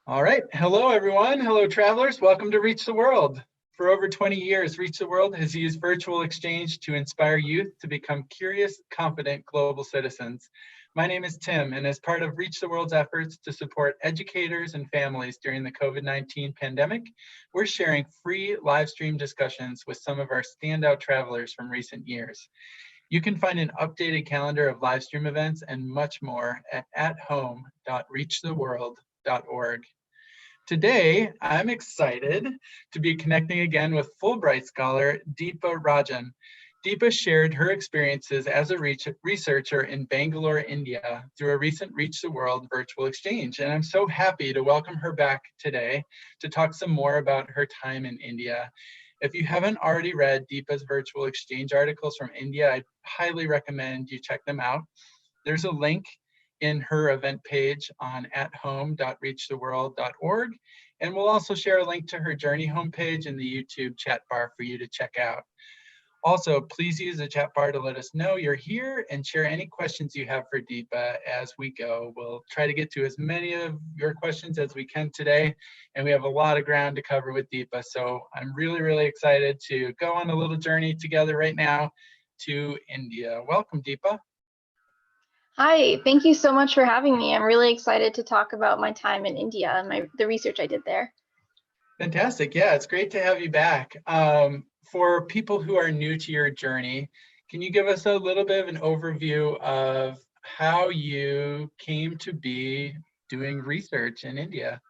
All right. Hello, everyone. Hello, travelers. Welcome to Reach the World. For over 20 years, Reach the World has used virtual exchange to inspire youth to become curious, confident global citizens. My name is Tim, and as part of Reach the World's efforts to support educators and families during the COVID-19 pandemic, we're sharing free live stream discussions with some of our standout travelers from recent years. You can find an updated calendar of live stream events and much more at athome.reachtheworld.org. Today, I'm excited to be connecting again with Fulbright scholar Deepa Rajan. Deepa shared her experiences as a researcher in Bangalore, India, through a recent Reach the World virtual exchange. And I'm so happy to welcome her back today to talk some more about her time in India. If you haven't already read Deepa's virtual exchange articles from India, I highly recommend you check them out. There's a link in her event page on athome.reachtheworld.org. And we'll also share a link to her journey homepage in the YouTube chat bar for you to check out. Also, please use the chat bar to let us know you're here and share any questions you have for Deepa as we go. We'll try to get to as many of your questions as we can today, and we have a lot of ground to cover with Deepa. So I'm really, really excited to go on a little journey together right now to India. Welcome, Deepa. Hi, thank you so much for having me. I'm really excited to talk about my time in India and the research I did there. Fantastic. Yeah, it's great to have you back. For people who are new to your journey, can you give us a little bit of an overview of how you came to be doing research in India?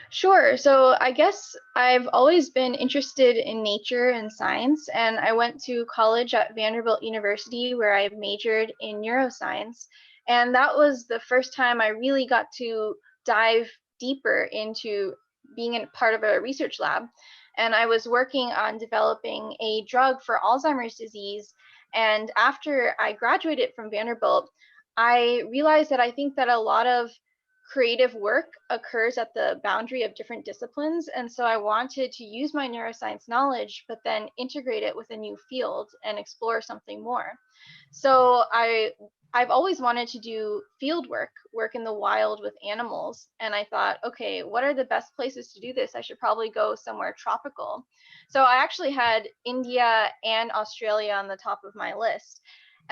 Sure. So I guess I've always been interested in nature and science, and I went to college at Vanderbilt University where I majored in neuroscience. And that was the first time I really got to dive deeper into being a part of a research lab. And I was working on developing a drug for Alzheimer's disease. And after I graduated from Vanderbilt, I realized that I think that a lot of creative work occurs at the boundary of different disciplines. And so I wanted to use my neuroscience knowledge, but then integrate it with a new field and explore something more. So I've always wanted to do field work in the wild with animals. And I thought, okay, what are the best places to do this? I should probably go somewhere tropical. So I actually had India and Australia on the top of my list.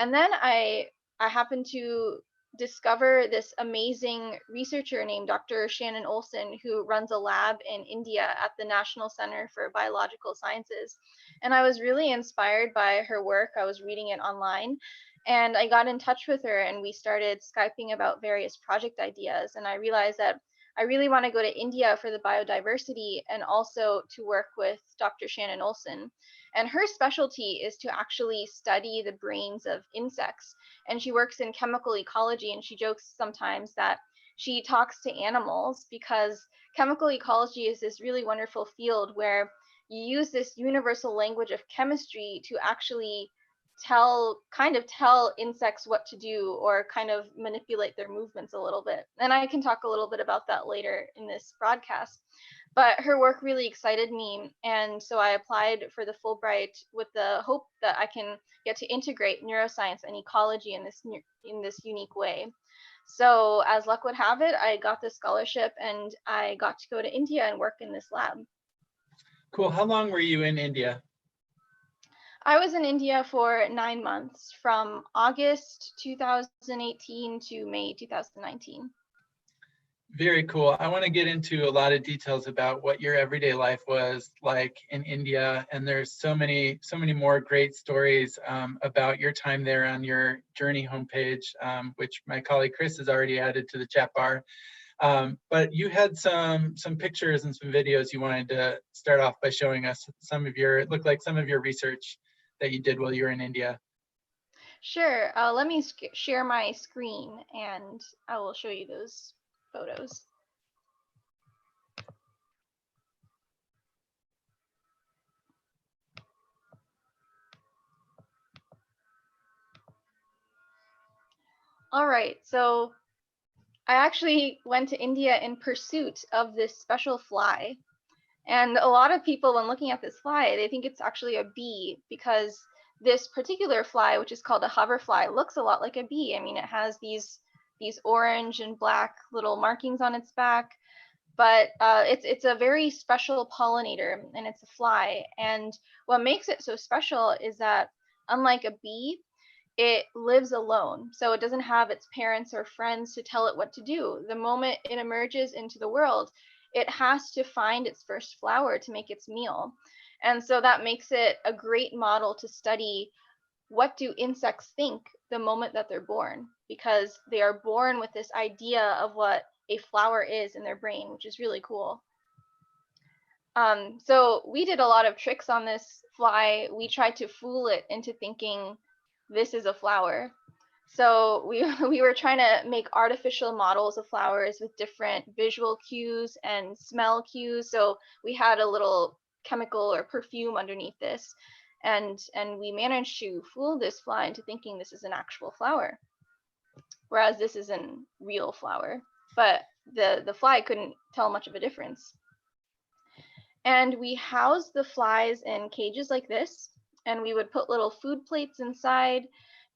And then I happened to discover this amazing researcher named Dr. Shannon Olson, who runs a lab in India at the National Center for Biological Sciences. And I was really inspired by her work. I was reading it online, and I got in touch with her, and we started Skyping about various project ideas. And I realized that I really want to go to India for the biodiversity and also to work with Dr. Shannon Olson. And her specialty is to actually study the brains of insects. And she works in chemical ecology, and she jokes sometimes that she talks to animals because chemical ecology is this really wonderful field where you use this universal language of chemistry to actually tell insects what to do or kind of manipulate their movements a little bit. And I can talk a little bit about that later in this broadcast. But her work really excited me, and so I applied for the Fulbright with the hope that I can get to integrate neuroscience and ecology in this unique way. So as luck would have it, I got the scholarship and I got to go to India and work in this lab. Cool. How long were you in India? I was in India for 9 months, from August 2018 to May 2019. Very cool. I want to get into a lot of details about what your everyday life was like in India, and there's so many more great stories about your time there on your journey homepage, which my colleague Chris has already added to the chat bar. But you had some pictures and some videos you wanted to start off by showing us it looked like some of your research that you did while you were in India. Sure. Let me share my screen and I will show you those photos. All right, so I actually went to India in pursuit of this special fly. And a lot of people, when looking at this fly, they think it's actually a bee because this particular fly, which is called a hoverfly, looks a lot like a bee. I mean, it has these orange and black little markings on its back. but it's a very special pollinator, and it's a fly. And what makes it so special is that, unlike a bee, it lives alone. So it doesn't have its parents or friends to tell it what to do. The moment it emerges into the world, it has to find its first flower to make its meal. And so that makes it a great model to study what do insects think the moment that they're born, because they are born with this idea of what a flower is in their brain, which is really cool. So we did a lot of tricks on this fly. We tried to fool it into thinking this is a flower. So we were trying to make artificial models of flowers with different visual cues and smell cues. So we had a little chemical or perfume underneath this, and we managed to fool this fly into thinking this is an actual flower, whereas this is a real flower. But the fly couldn't tell much of a difference. And we housed the flies in cages like this, and we would put little food plates inside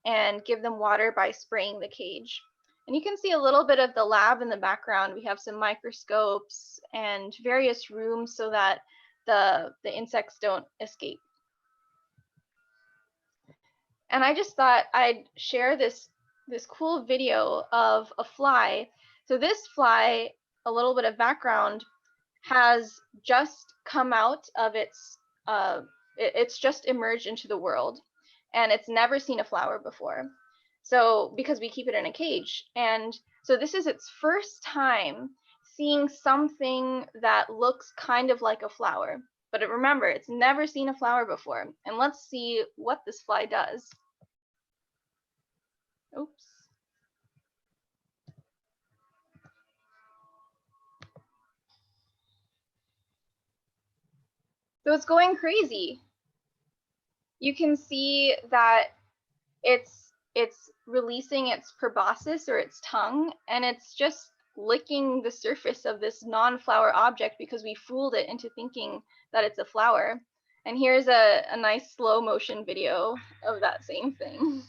and give them water by spraying the cage. And you can see a little bit of the lab in the background. We have some microscopes and various rooms so that the insects don't escape. And I just thought I'd share this cool video of a fly. So this fly, a little bit of background, has just come out of it's just emerged into the world, and it's never seen a flower before. So because we keep it in a cage, and so this is its first time seeing something that looks kind of like a flower. But remember, it's never seen a flower before. And let's see what this fly does. Oops. So it's going crazy. You can see that it's releasing its proboscis, or its tongue, and it's just licking the surface of this non-flower object because we fooled it into thinking that it's a flower. And here's a nice slow motion video of that same thing.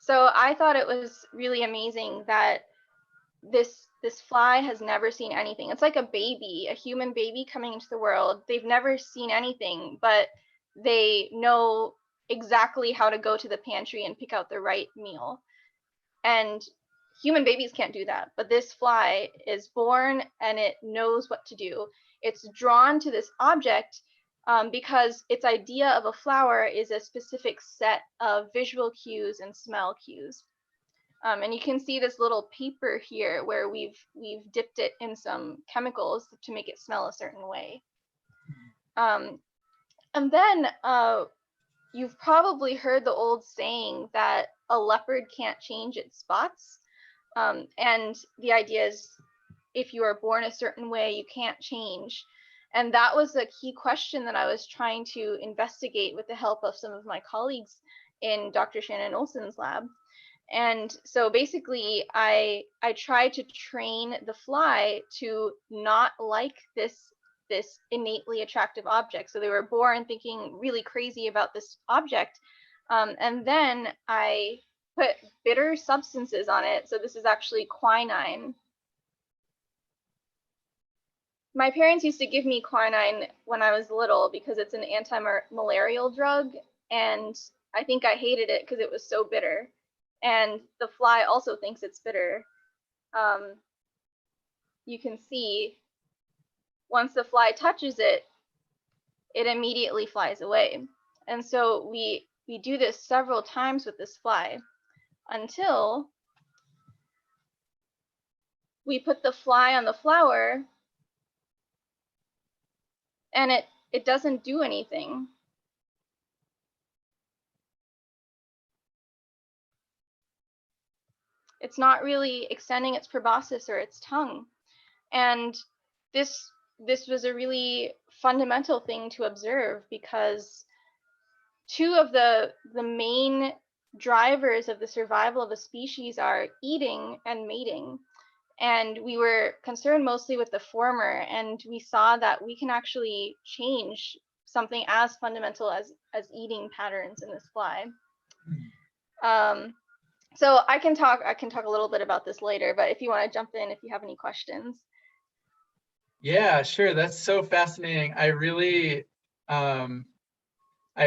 So I thought it was really amazing that this fly has never seen anything. It's like a baby, a human baby coming into the world. They've never seen anything, but they know exactly how to go to the pantry and pick out the right meal. And human babies can't do that, but this fly is born and it knows what to do. It's drawn to this object because its idea of a flower is a specific set of visual cues and smell cues. And you can see this little paper here where we've dipped it in some chemicals to make it smell a certain way. And then you've probably heard the old saying that a leopard can't change its spots. And the idea is, if you are born a certain way, you can't change. And that was a key question that I was trying to investigate with the help of some of my colleagues in Dr. Shannon Olson's lab. And so basically, I tried to train the fly to not like this innately attractive object. So they were born thinking really crazy about this object. And then I put bitter substances on it. So this is actually quinine. My parents used to give me quinine when I was little because it's an anti-malarial drug. And I think I hated it because it was so bitter. And the fly also thinks it's bitter. You can see once the fly touches it, it immediately flies away. And so we do this several times with this fly until we put the fly on the flower and it doesn't do anything. It's not really extending its proboscis or its tongue. And this was a really fundamental thing to observe, because two of the main drivers of the survival of a species are eating and mating. And we were concerned mostly with the former, and we saw that we can actually change something as fundamental as eating patterns in this fly. So I can talk a little bit about this later, but if you want to jump in, if you have any questions. Yeah, sure. That's so fascinating. I really, um,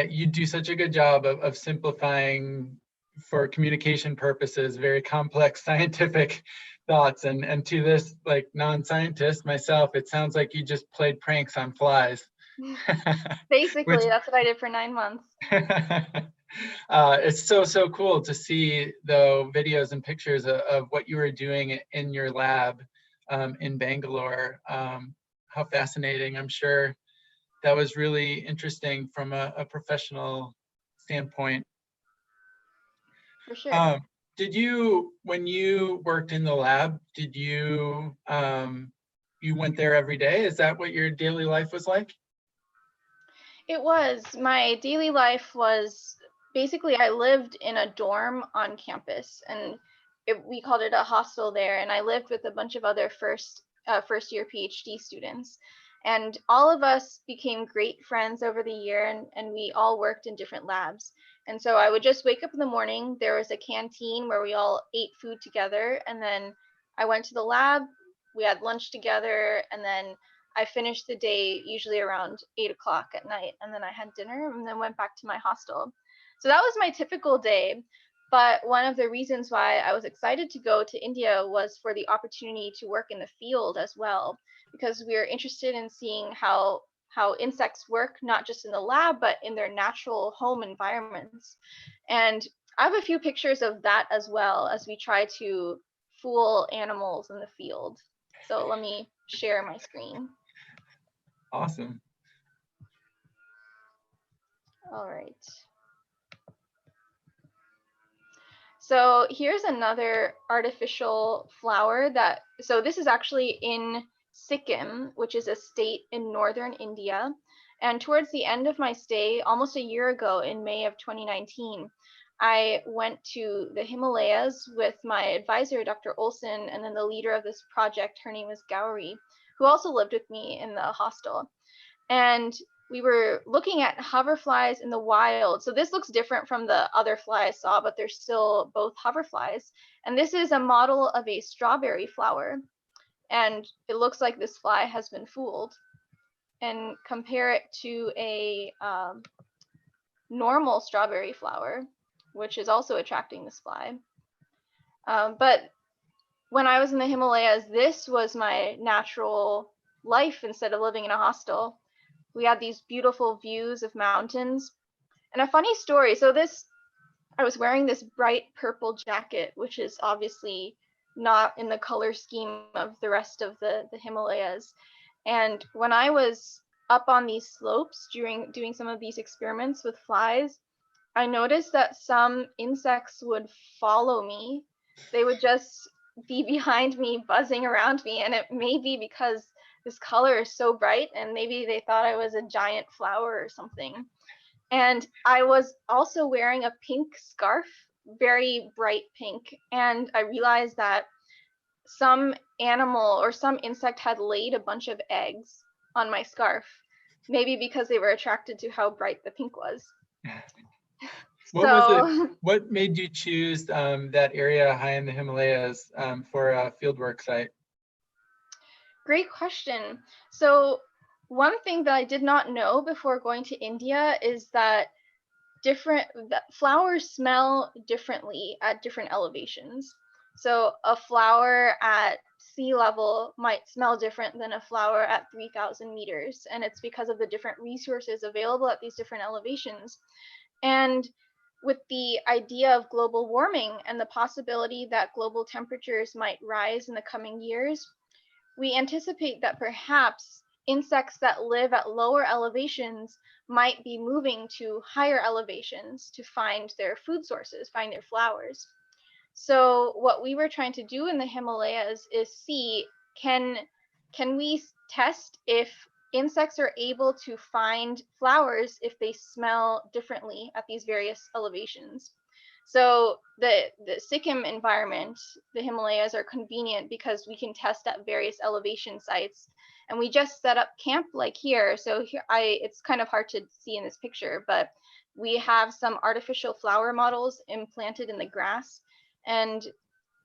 you do such a good job of simplifying for communication purposes, very complex scientific thoughts. And to this like non-scientist myself, it sounds like you just played pranks on flies. Basically, Which that's what I did for 9 months. it's so cool to see the videos and pictures of what you were doing in your lab in Bangalore. How fascinating. I'm sure that was really interesting from a professional standpoint. For sure. Um, did you, when you worked in the lab, did you, you went there every day? Is that what your daily life was like? It was. My daily life was basically I lived in a dorm on campus, and we called it a hostel there. And I lived with a bunch of other first year PhD students, and all of us became great friends over the year, and we all worked in different labs. And so I would just wake up in the morning. There was a canteen where we all ate food together, and then I went to the lab. We had lunch together, and then I finished the day usually around 8 o'clock at night, and then I had dinner and then went back to my hostel. So that was my typical day. But one of the reasons why I was excited to go to India was for the opportunity to work in the field as well, because we are interested in seeing how insects work, not just in the lab, but in their natural home environments. And I have a few pictures of that as well as we try to fool animals in the field. So let me share my screen. Awesome. All right. So here's another artificial flower so this is actually in Sikkim, which is a state in northern India. And towards the end of my stay, almost a year ago in May of 2019, I went to the Himalayas with my advisor, Dr. Olson, and then the leader of this project, her name is Gauri, who also lived with me in the hostel. And we were looking at hoverflies in the wild. So this looks different from the other fly I saw, but they're still both hoverflies. And this is a model of a strawberry flower. And it looks like this fly has been fooled. And compare it to a normal strawberry flower, which is also attracting this fly. But when I was in the Himalayas, this was my natural life instead of living in a hostel. We had these beautiful views of mountains. And a funny story, I was wearing this bright purple jacket, which is obviously not in the color scheme of the rest of the Himalayas. And when I was up on these slopes during doing some of these experiments with flies, I noticed that some insects would follow me. They would just be behind me, buzzing around me, and it may be because this color is so bright, and maybe they thought I was a giant flower or something. And I was also wearing a pink scarf, very bright pink, and I realized that some animal or some insect had laid a bunch of eggs on my scarf, maybe because they were attracted to how bright the pink was. What was it? What made you choose that area high in the Himalayas for a fieldwork site? Great question. So one thing that I did not know before going to India is that flowers smell differently at different elevations. So a flower at sea level might smell different than a flower at 3,000 meters. And it's because of the different resources available at these different elevations. And with the idea of global warming and the possibility that global temperatures might rise in the coming years, we anticipate that perhaps insects that live at lower elevations might be moving to higher elevations to find their food sources, find their flowers. So what we were trying to do in the Himalayas is see, can we test if insects are able to find flowers if they smell differently at these various elevations. So the Sikkim environment, the Himalayas are convenient because we can test at various elevation sites, and we just set up camp like here. So here it's kind of hard to see in this picture, but we have some artificial flower models implanted in the grass. And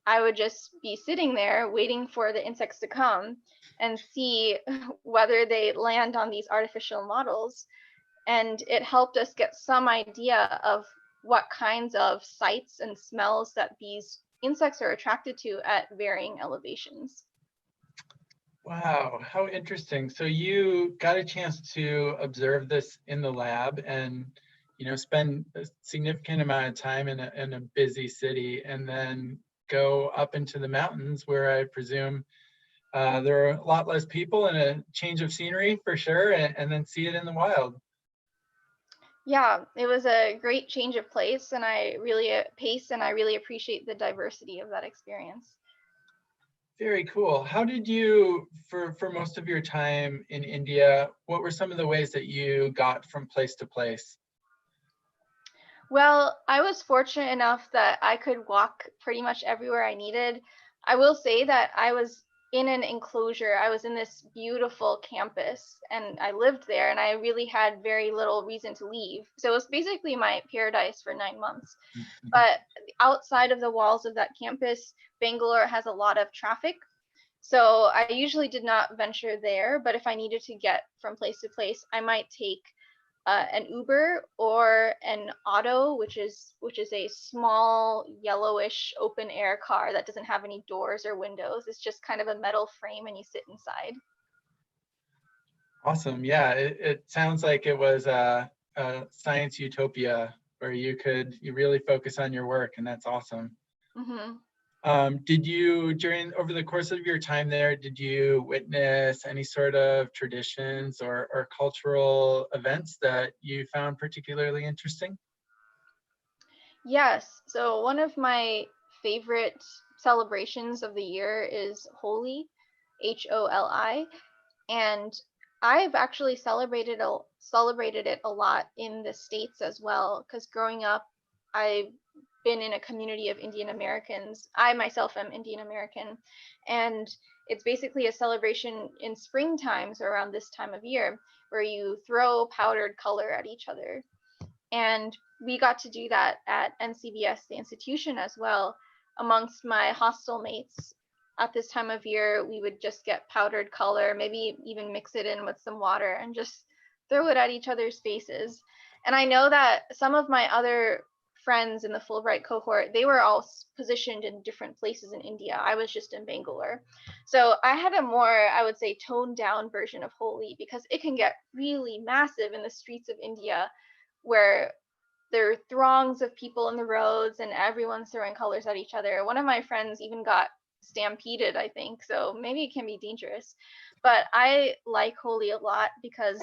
I would just be sitting there waiting for the insects to come and see whether they land on these artificial models. And it helped us get some idea of what kinds of sights and smells that these insects are attracted to at varying elevations. Wow, how interesting. So you got a chance to observe this in the lab and, spend a significant amount of time in a busy city, and then go up into the mountains where I presume there are a lot less people and a change of scenery for sure, and then see it in the wild. Yeah, it was a great change of place, and I really appreciate the diversity of that experience. Very cool. How did you, for most of your time in India, what were some of the ways that you got from place to place? Well, I was fortunate enough that I could walk pretty much everywhere I needed. I will say that I was in an enclosure. I was in this beautiful campus and I lived there, and I really had very little reason to leave. So it was basically my paradise for 9 months. But outside of the walls of that campus, Bangalore has a lot of traffic. So I usually did not venture there, but if I needed to get from place to place, I might take an Uber or an auto, which is a small yellowish open air car that doesn't have any doors or windows. It's just kind of a metal frame and you sit inside. Awesome. Yeah, it sounds like it was a science utopia where you really focus on your work, and that's awesome. Hmm. Did you, over the course of your time there, did you witness any sort of traditions or cultural events that you found particularly interesting? Yes. So one of my favorite celebrations of the year is Holi, Holi, and I've actually celebrated it a lot in the States as well, because growing up, I've been in a community of Indian Americans. I myself am Indian American, and it's basically a celebration in spring times around this time of year where you throw powdered color at each other. And we got to do that at NCBS, the institution, as well. Amongst my hostel mates, at this time of year, we would just get powdered color, maybe even mix it in with some water and just throw it at each other's faces. And I know that some of my other friends in the Fulbright cohort, they were all positioned in different places in India. I was just in Bangalore. So I had a more, I would say, toned down version of Holi, because it can get really massive in the streets of India, where there are throngs of people in the roads and everyone's throwing colors at each other. One of my friends even got stampeded, I think, so maybe it can be dangerous. But I like Holi a lot because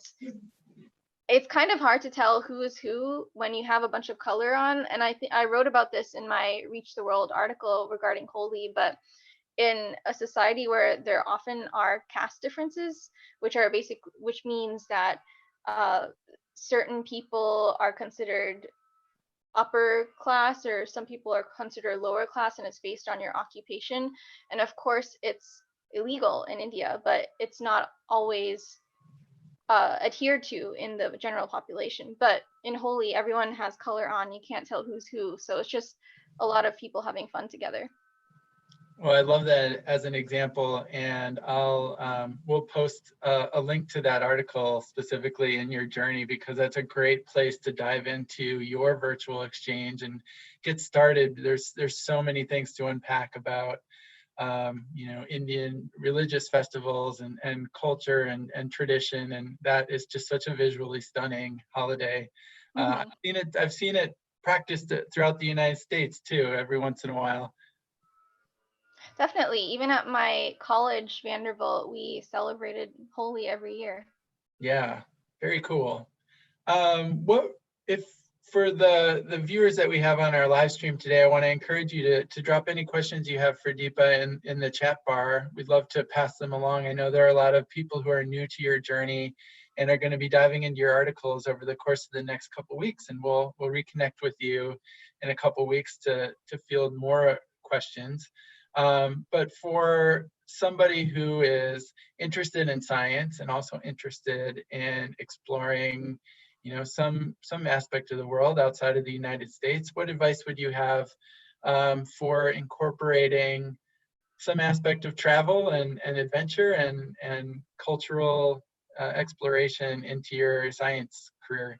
it's kind of hard to tell who is who when you have a bunch of color on. And I wrote about this in my Reach the World article regarding Holi, but in a society where there often are caste differences, which means that uh, certain people are considered upper class or some people are considered lower class, and it's based on your occupation. And of course it's illegal in India, but it's not always adhered to in the general population. But in Holi, everyone has color on, you can't tell who's who, so it's just a lot of people having fun together. Well, I love that as an example, and we'll post a link to that article specifically in your journey, because that's a great place to dive into your virtual exchange and get started. There's so many things to unpack about Indian religious festivals and culture and tradition, and that is just such a visually stunning holiday. Mm-hmm. I've seen it practiced throughout the United States too, every once in a while. Definitely. Even at my college, Vanderbilt, we celebrated Holi every year. Yeah, very cool. What if for the viewers that we have on our live stream today, I want to encourage you to drop any questions you have for Deepa in the chat bar. We'd love to pass them along. I know there are a lot of people who are new to your journey and are going to be diving into your articles over the course of the next couple of weeks, and we'll reconnect with you in a couple of weeks to field more questions. But for somebody who is interested in science and also interested in exploring, some aspect of the world outside of the United States, what advice would you have for incorporating some aspect of travel and adventure and cultural exploration into your science career.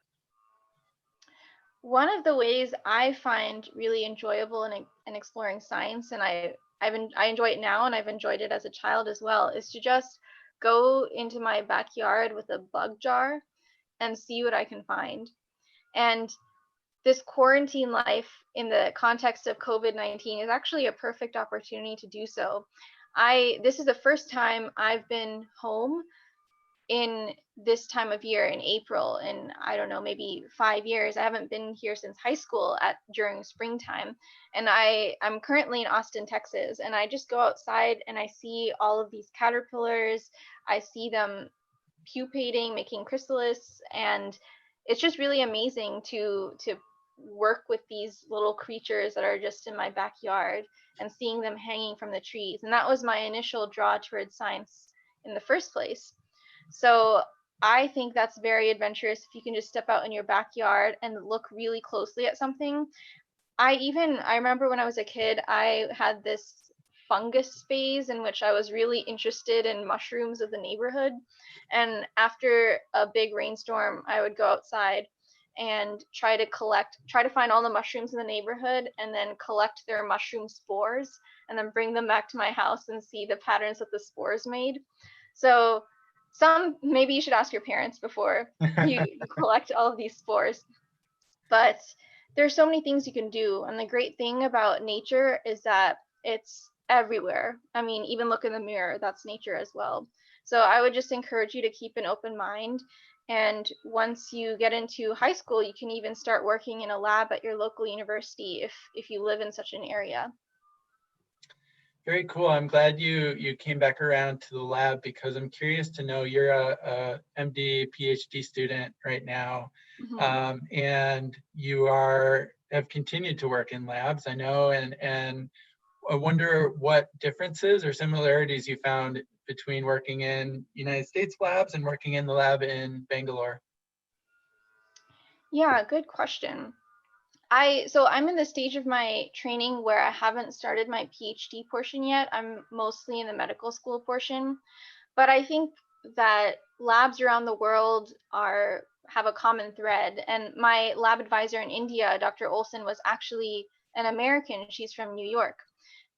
One of the ways I find really enjoyable in exploring science, and I enjoy it now, and I've enjoyed it as a child as well, is to just go into my backyard with a bug jar and see what I can find. And this quarantine life in the context of COVID-19 is actually a perfect opportunity to do so. This is the first time I've been home in this time of year in April in, I don't know, maybe 5 years. I haven't been here since high school during springtime. And I'm currently in Austin, Texas, and I just go outside and I see all of these caterpillars. I see them pupating, making chrysalis, and it's just really amazing to work with these little creatures that are just in my backyard and seeing them hanging from the trees. And that was my initial draw towards science in the first place. So I think that's very adventurous if you can just step out in your backyard and look really closely at something. I remember when I was a kid, I had this fungus phase in which I was really interested in mushrooms of the neighborhood. And after a big rainstorm, I would go outside and try to find all the mushrooms in the neighborhood and then collect their mushroom spores and then bring them back to my house and see the patterns that the spores made. So maybe you should ask your parents before you collect all of these spores. But there's so many things you can do. And the great thing about nature is that it's everywhere. I mean, even look in the mirror, that's nature as well. So I would just encourage you to keep an open mind. And once you get into high school, you can even start working in a lab at your local university if you live in such an area. Very cool. I'm glad you came back around to the lab, because I'm curious to know, you're a MD, PhD student right now, and you have continued to work in labs, I know, and I wonder what differences or similarities you found between working in United States labs and working in the lab in Bangalore. Yeah, good question. So I'm in the stage of my training where I haven't started my PhD portion yet. I'm mostly in the medical school portion, but I think that labs around the world have a common thread. And my lab advisor in India, Dr. Olson, was actually an American. She's from New York.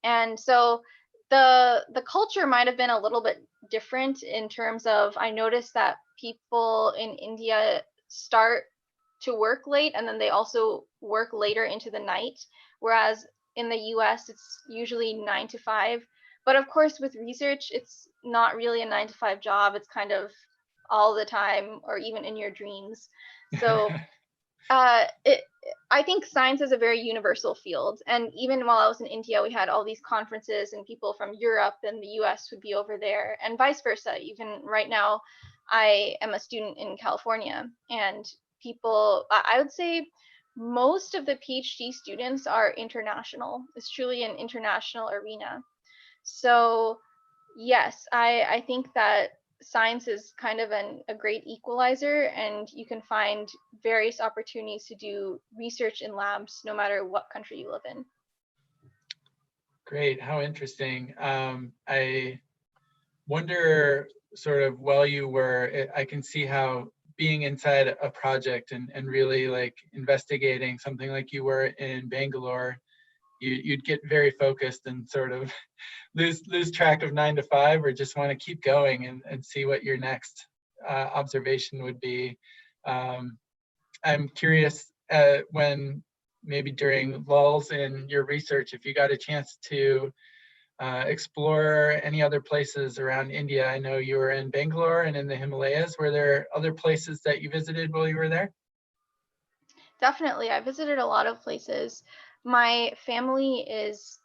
And so the culture might have been a little bit different in terms of, I noticed that people in India start to work late and then they also work later into the night, whereas in the US it's usually 9 to 5. But of course with research, it's not really a 9 to 5 job. It's kind of all the time, or even in your dreams. So I think science is a very universal field. And even while I was in India, we had all these conferences and people from Europe and the US would be over there, and vice versa. Even right now, I am a student in California, and I would say most of the PhD students are international. It's truly an international arena. So yes, I think that science is kind of a great equalizer, and you can find various opportunities to do research in labs no matter what country you live in. Great, how interesting. I wonder, sort of, while you were, I can see how being inside a project and really like investigating something like you were in Bangalore, you'd get very focused and sort of lose track of 9 to 5, or just want to keep going and see what your next observation would be. I'm curious, when maybe during lulls in your research, if you got a chance to explore any other places around India. I know you were in Bangalore and in the Himalayas. Were there other places that you visited while you were there? Definitely. I visited a lot of places. My family is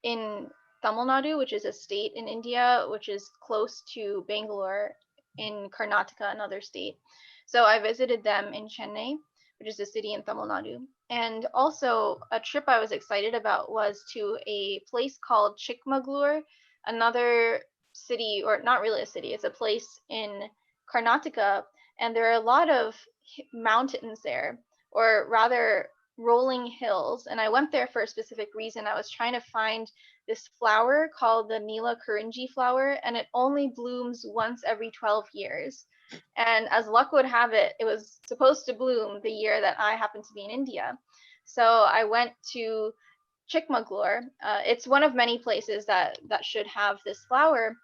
in Tamil Nadu, which is a state in India, which is close to Bangalore in Karnataka, another state. So I visited them in Chennai, which is a city in Tamil Nadu. And also a trip I was excited about was to a place called Chikmagalur, another city, or not really a city, it's a place in Karnataka. And there are a lot of mountains there, or rather rolling hills, and I went there for a specific reason. I was trying to find this flower called the Nila Kurinji flower, and it only blooms once every 12 years. And as luck would have it, it was supposed to bloom the year that I happened to be in India. So I went to Chikmagalur. It's one of many places that should have this flower,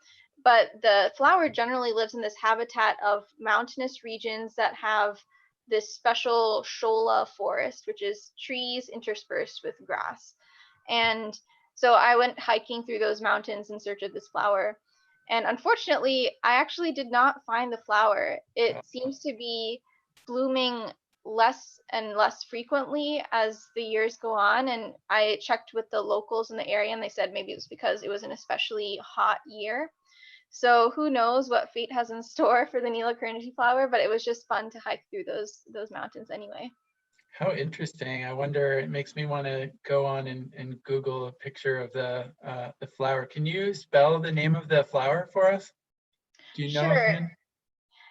but the flower generally lives in this habitat of mountainous regions that have this special shola forest, which is trees interspersed with grass. And so I went hiking through those mountains in search of this flower. And unfortunately, I actually did not find the flower. It seems to be blooming less and less frequently as the years go on. And I checked with the locals in the area, and they said maybe it was because it was an especially hot year. So who knows what fate has in store for the Nila Kurinji flower, but it was just fun to hike through those mountains anyway. How interesting. I wonder, it makes me want to go on and Google a picture of the flower. Can you spell the name of the flower for us? Do you know Sure. offhand?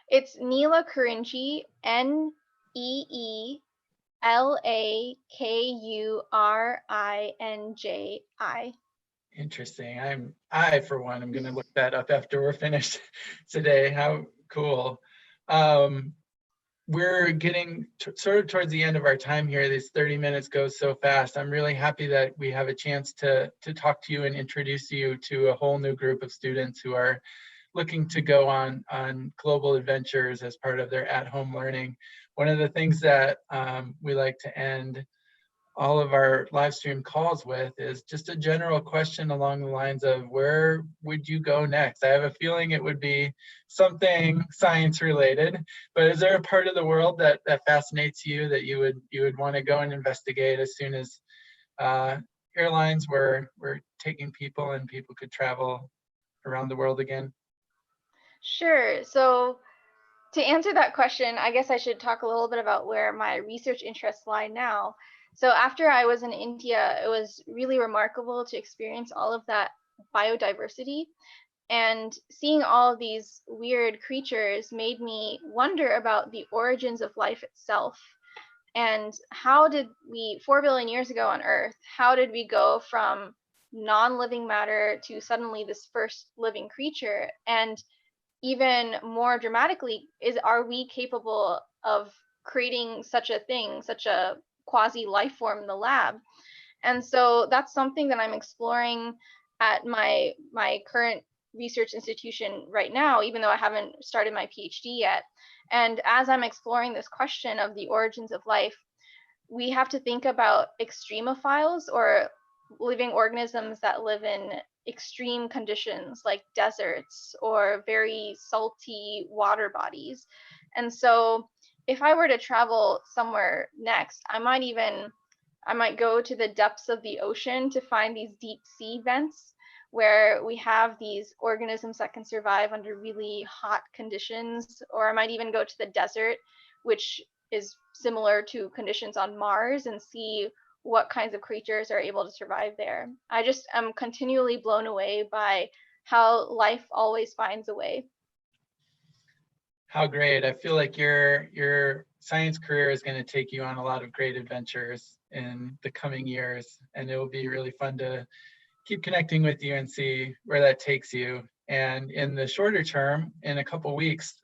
It's Nila Kurinji, NELAKURINJI. Interesting. I for one, I'm going to look that up after we're finished today. How cool. We're getting sort of towards the end of our time here. These 30 minutes go so fast. I'm really happy that we have a chance to talk to you and introduce you to a whole new group of students who are looking to go on global adventures as part of their at-home learning. One of the things that we like to end all of our live stream calls with is just a general question along the lines of, where would you go next? I have a feeling it would be something science related, but is there a part of the world that fascinates you that you would want to go and investigate as soon as airlines were taking people and people could travel around the world again? Sure. So to answer that question, I guess I should talk a little bit about where my research interests lie now. So after I was in India, it was really remarkable to experience all of that biodiversity. And seeing all of these weird creatures made me wonder about the origins of life itself. And how did we, 4 billion years ago on Earth, how did we go from non-living matter to suddenly this first living creature? And even more dramatically, are we capable of creating such a thing, such a quasi life form in the lab? And so that's something that I'm exploring at my current research institution right now, even though I haven't started my PhD yet. And as I'm exploring this question of the origins of life, we have to think about extremophiles, or living organisms that live in extreme conditions like deserts or very salty water bodies. And so if I were to travel somewhere next, I might go to the depths of the ocean to find these deep sea vents where we have these organisms that can survive under really hot conditions. Or I might even go to the desert, which is similar to conditions on Mars, and see what kinds of creatures are able to survive there. I just am continually blown away by how life always finds a way. How great. I feel like your science career is going to take you on a lot of great adventures in the coming years, and it will be really fun to keep connecting with you and see where that takes you. And in the shorter term, in a couple weeks,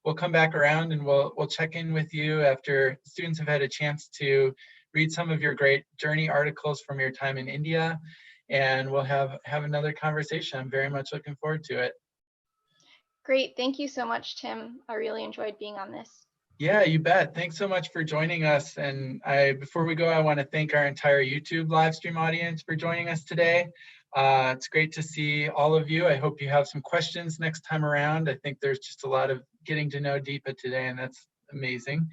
we'll come back around and we'll check in with you after students have had a chance to read some of your great journey articles from your time in India, and we'll have another conversation. I'm very much looking forward to it. Great. Thank you so much, Tim. I really enjoyed being on this. Yeah, you bet. Thanks so much for joining us. And before we go, I want to thank our entire YouTube live stream audience for joining us today. It's great to see all of you. I hope you have some questions next time around. I think there's just a lot of getting to know Deepa today, and that's amazing.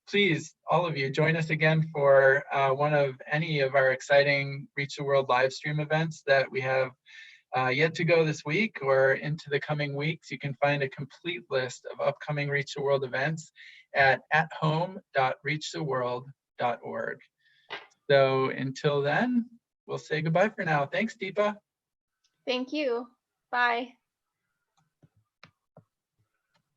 Please, all of you, join us again for one of any of our exciting Reach the World live stream events that we have yet to go this week or into the coming weeks. You can find a complete list of upcoming Reach the World events at home.reachtheworld.org. So until then, we'll say goodbye for now. Thanks, Deepa. Thank you. Bye.